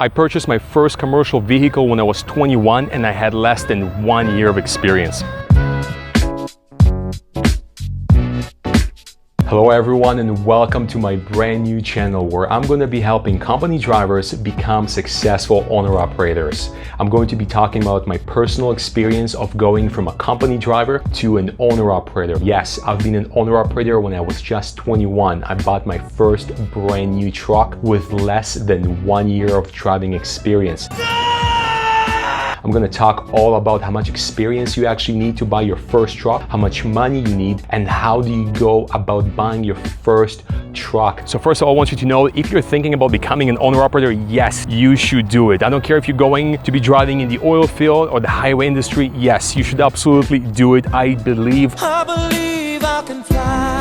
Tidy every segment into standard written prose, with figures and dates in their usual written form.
I purchased my first commercial vehicle when I was 21 and I had less than 1 year of experience. Hello everyone and welcome to my brand new channel where I'm going to be helping company drivers become successful owner-operators. I'm going to be talking about my personal experience of going from a company driver to an owner-operator. Yes, I've been an owner-operator when I was just 21. I bought my first brand new truck with less than 1 year of driving experience. I'm going to talk all about how much experience you actually need to buy your first truck, how much money you need, and how do you go about buying your first truck. So first of all, I want you to know, if you're thinking about becoming an owner-operator, yes, you should do it. I don't care if you're going to be driving in the oil field or the highway industry. Yes, you should absolutely do it. I believe I can fly.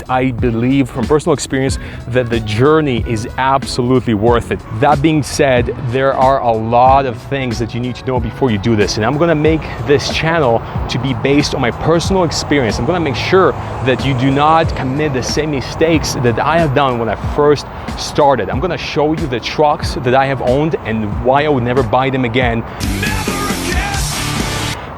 I believe from personal experience that the journey is absolutely worth it. That being said, there are a lot of things that you need to know before you do this. And I'm gonna make this channel to be based on my personal experience. I'm gonna make sure that you do not commit the same mistakes that I have done when I first started. I'm gonna show you the trucks that I have owned and why I would never buy them again.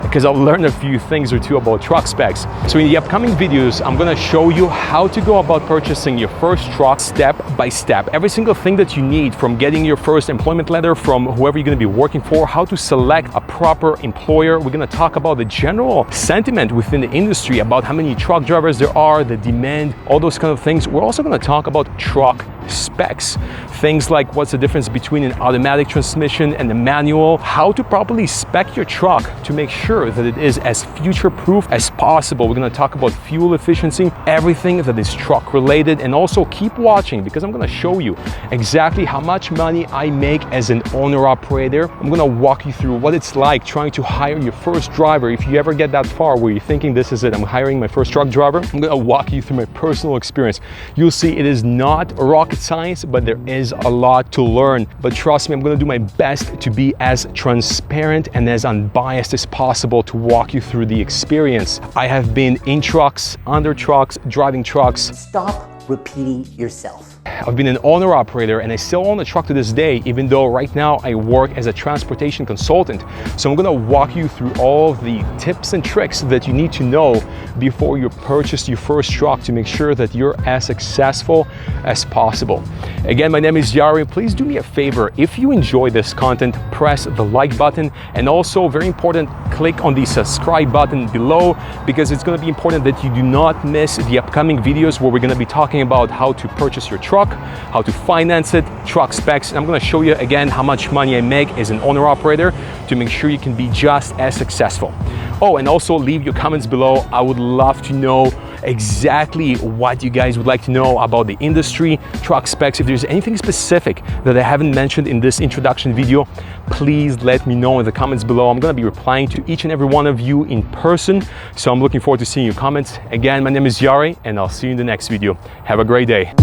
Because I'll learn a few things or two about truck specs. So in the upcoming videos, I'm gonna show you how to go about purchasing your first truck step by step. Every single thing that you need, from getting your first employment letter from whoever you're gonna be working for, how to select a proper employer. We're gonna talk about the general sentiment within the industry, about how many truck drivers there are, the demand, all those kind of things. We're also gonna talk about truck specs. Things like what's the difference between an automatic transmission and a manual, how to properly spec your truck to make sure that it is as future-proof as possible. We're gonna talk about fuel efficiency, everything that is truck related, and also keep watching because I'm gonna show you exactly how much money I make as an owner-operator. I'm gonna walk you through what it's like trying to hire your first driver. If you ever get that far where you're thinking this is it, I'm hiring my first truck driver, I'm gonna walk you through my personal experience. You'll see it is not rocket science, but there is a lot to learn. But trust me, I'm gonna do my best to be as transparent and as unbiased as possible to walk you through the experience. I have been in trucks, under trucks, driving trucks. Stop repeating yourself. I've been an owner-operator and I still own a truck to this day, even though right now I work as a transportation consultant. So I'm gonna walk you through all the tips and tricks that you need to know before you purchase your first truck to make sure that you're as successful as possible. Again, my name is Yari. Please do me a favor. If you enjoy this content, press the like button, and also, very important, click on the subscribe button below, because it's gonna be important that you do not miss the upcoming videos where we're gonna be talking about how to purchase your truck, how to finance it, truck specs, and I'm gonna show you again how much money I make as an owner-operator to make sure you can be just as successful. Oh, and also leave your comments below. I would love to know exactly what you guys would like to know about the industry, truck specs. If there's anything specific that I haven't mentioned in this introduction video, please let me know in the comments below. I'm gonna be replying to each and every one of you in person, so I'm looking forward to seeing your comments. Again, my name is Yari, and I'll see you in the next video. Have a great day.